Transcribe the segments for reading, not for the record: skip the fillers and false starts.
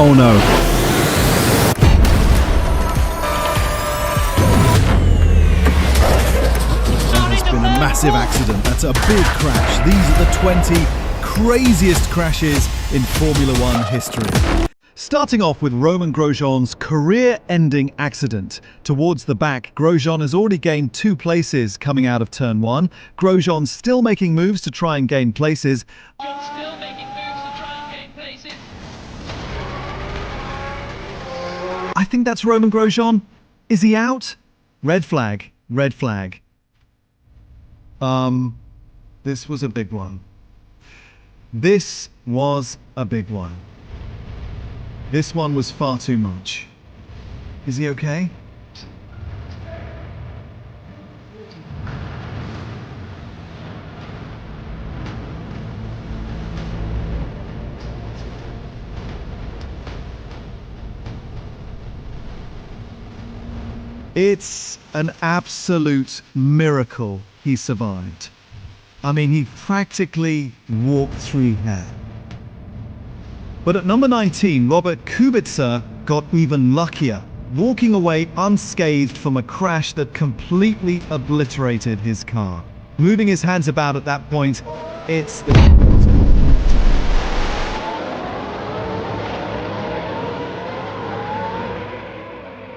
Oh no. That has been a massive accident. That's a big crash. These are the 20 craziest crashes in Formula One history. Starting off with Romain Grosjean's career-ending accident. Towards the back, Grosjean has already gained 2 places coming out of turn 1. Grosjean's still making moves to try and gain places. I think that's Romain Grosjean. Is he out? Red flag. Red flag. This was a big one. This was a big one. This one was far too much. Is he okay? It's an absolute miracle he survived. I mean, he practically walked through hell. But at number 19, Robert Kubica got even luckier, walking away unscathed from a crash that completely obliterated his car. Moving his hands about at that point, it's the...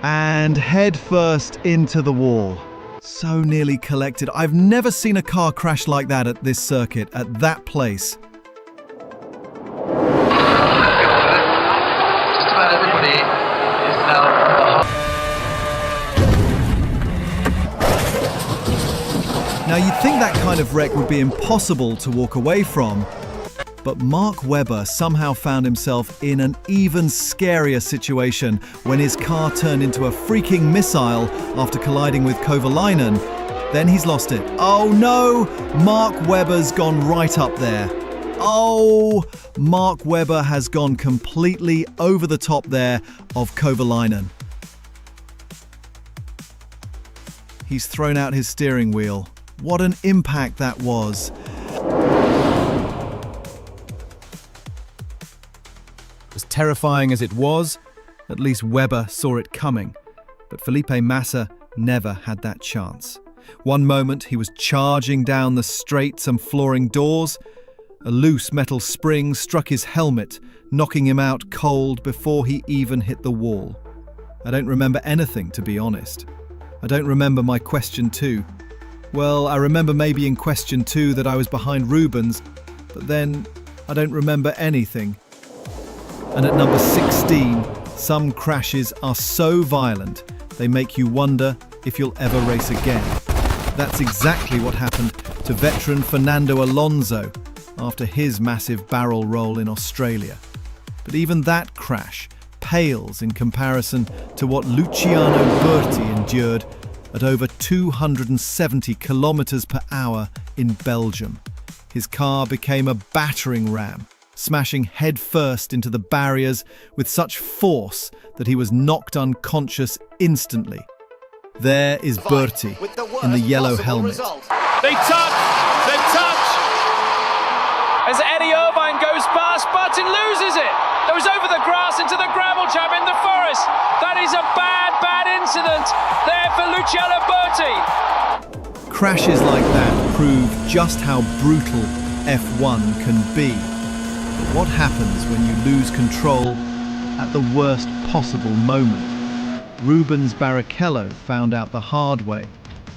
and head first into the wall. So nearly collected. I've never seen a car crash like that at this circuit, at that place. Just about everybody is now... Now you'd think that kind of wreck would be impossible to walk away from, but Mark Webber somehow found himself in an even scarier situation when his car turned into a freaking missile after colliding with Kovalainen. Then he's lost it. Oh no! Mark Webber's gone right up there. Oh! Mark Webber has gone completely over the top there of Kovalainen. He's thrown out his steering wheel. What an impact that was. As terrifying as it was, at least Webber saw it coming. But Felipe Massa never had that chance. One moment he was charging down the straights and flooring doors. A loose metal spring struck his helmet, knocking him out cold before he even hit the wall. I don't remember anything, to be honest. I don't remember my question 2. Well, I remember maybe in question 2 that I was behind Rubens, but then I don't remember anything. And at number 16, some crashes are so violent, they make you wonder if you'll ever race again. That's exactly what happened to veteran Fernando Alonso after his massive barrel roll in Australia. But even that crash pales in comparison to what Luciano Berti endured at over 270 kilometers per hour in Belgium. His car became a battering ram, smashing headfirst into the barriers with such force that he was knocked unconscious instantly. There is Berti in the yellow helmet. They touch! As Eddie Irvine goes past, Button loses it! Goes over the grass into the gravel trap in the forest. That is a bad incident there for Luciano Berti. Crashes like that prove just how brutal F1 can be. What happens when you lose control at the worst possible moment? Rubens Barrichello found out the hard way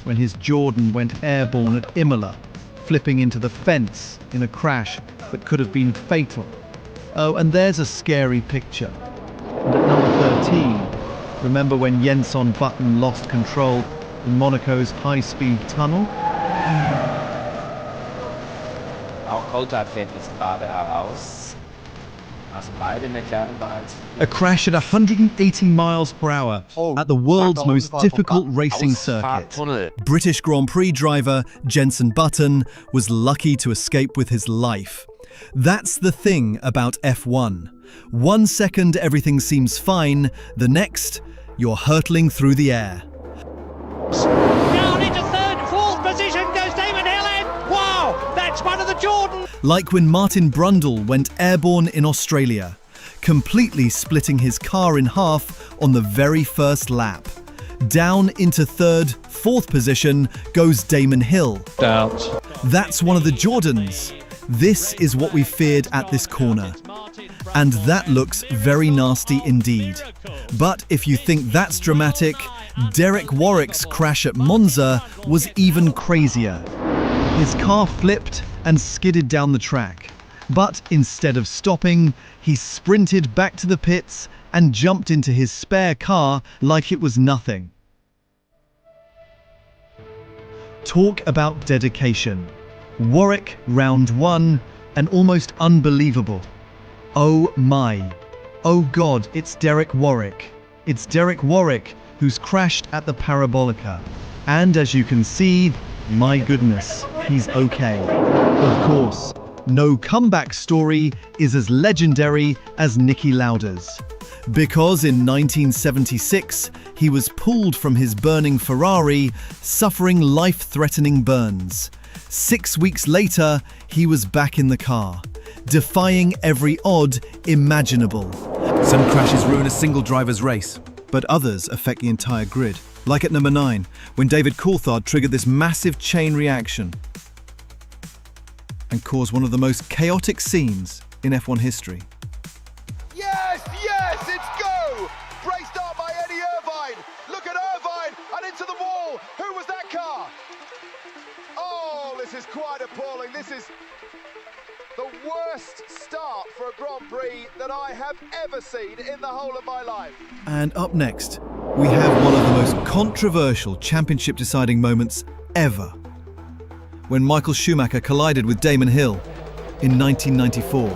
when his Jordan went airborne at Imola, flipping into the fence in a crash that could have been fatal. Oh, and there's a scary picture. And at number 13, remember when Jenson Button lost control in Monaco's high-speed tunnel? A crash at 180 miles per hour at the world's most difficult racing circuit. British Grand Prix driver Jenson Button was lucky to escape with his life. That's the thing about F1. 1 second everything seems fine, the next you're hurtling through the air. Down into third, fourth position goes Damon Hill in. Wow, that's one of the Jordan. Like when Martin Brundle went airborne in Australia. completely splitting his car in half on the very first lap. Down into third, fourth position goes Damon Hill. Out. That's one of the Jordans. This is what we feared at this corner. And that looks very nasty indeed. But if you think that's dramatic, Derek Warwick's crash at Monza was even crazier. His car flipped and skidded down the track. But instead of stopping, he sprinted back to the pits and jumped into his spare car like it was nothing. Talk about dedication. Warwick, round one, and almost unbelievable. Oh my. Oh God, it's Derek Warwick. It's Derek Warwick who's crashed at the Parabolica. And as you can see, my goodness, he's okay. Of course, no comeback story is as legendary as Niki Lauda's. Because in 1976, he was pulled from his burning Ferrari, suffering life-threatening burns. 6 weeks later, he was back in the car, defying every odd imaginable. Some crashes ruin a single driver's race, but others affect the entire grid. Like at number 9, when David Coulthard triggered this massive chain reaction and caused one of the most chaotic scenes in F1 history. Yes, it's go! Great start by Eddie Irvine. Look at Irvine and into the wall. Who was that car? Oh, this is quite appalling. This is the worst start for a Grand Prix that I have ever seen in the whole of my life. And up next, we have one of the most controversial championship deciding moments ever. When Michael Schumacher collided with Damon Hill in 1994.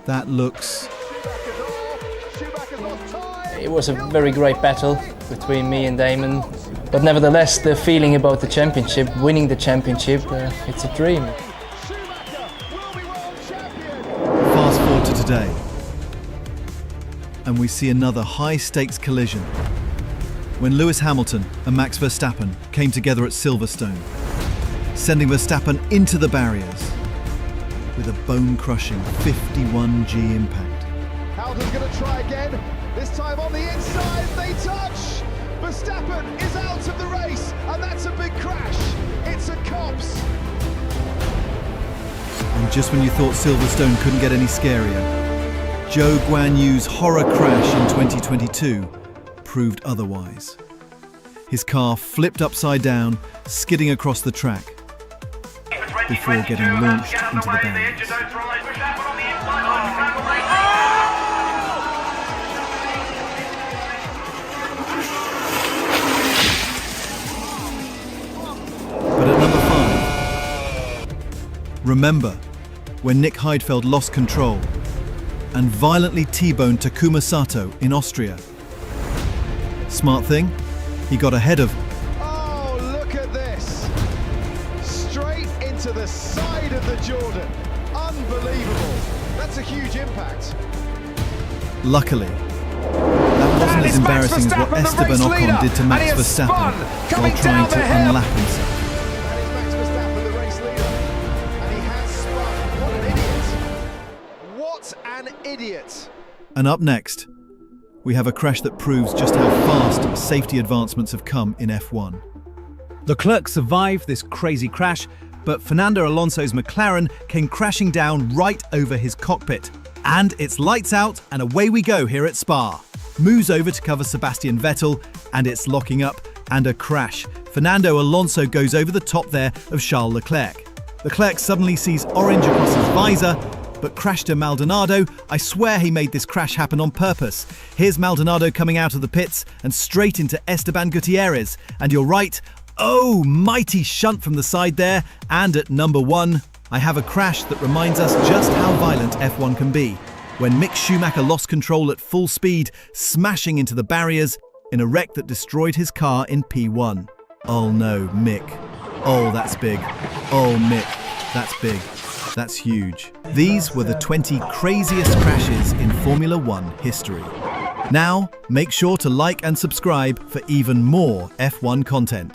That looks... It was a very great battle between me and Damon. But nevertheless, the feeling about the championship, winning the championship, it's a dream. Fast forward to today, and we see another high-stakes collision when Lewis Hamilton and Max Verstappen came together at Silverstone, sending Verstappen into the barriers with a bone-crushing 51G impact. Hamilton's going to try again. This time on the inside, they touch. Verstappen is out of the race, and that's a big crash. It's a Cops. And just when you thought Silverstone couldn't get any scarier, Zhou Guanyu's horror crash in 2022 proved otherwise. His car flipped upside down, skidding across the track before getting launched into the barriers. But at number 5, remember when Nick Heidfeld lost control and violently T-boned Takuma Sato in Austria? Smart thing, he got ahead of... Oh, look at this. Straight into the side of the Jordan. Unbelievable. That's a huge impact. Luckily, that wasn't as embarrassing as what Esteban Ocon did to Max Verstappen while trying to unlap himself. That is Max Verstappen, the race leader. And he has spun. What an idiot. What an idiot. And up next, we have a crash that proves just how fast safety advancements have come in F1. Leclerc survived this crazy crash, but Fernando Alonso's McLaren came crashing down right over his cockpit. And it's lights out and away we go here at Spa. Moves over to cover Sebastian Vettel, and it's locking up and a crash. Fernando Alonso goes over the top there of Charles Leclerc. Leclerc suddenly sees orange across his visor, but crash to Maldonado. I swear he made this crash happen on purpose. Here's Maldonado coming out of the pits and straight into Esteban Gutierrez. And you're right, oh, mighty shunt from the side there. And at number 1, I have a crash that reminds us just how violent F1 can be. When Mick Schumacher lost control at full speed, smashing into the barriers in a wreck that destroyed his car in P1. Oh no, Mick. Oh, that's big. Oh, Mick, that's big. That's huge. These were the 20 craziest crashes in Formula 1 history. Now, make sure to like and subscribe for even more F1 content.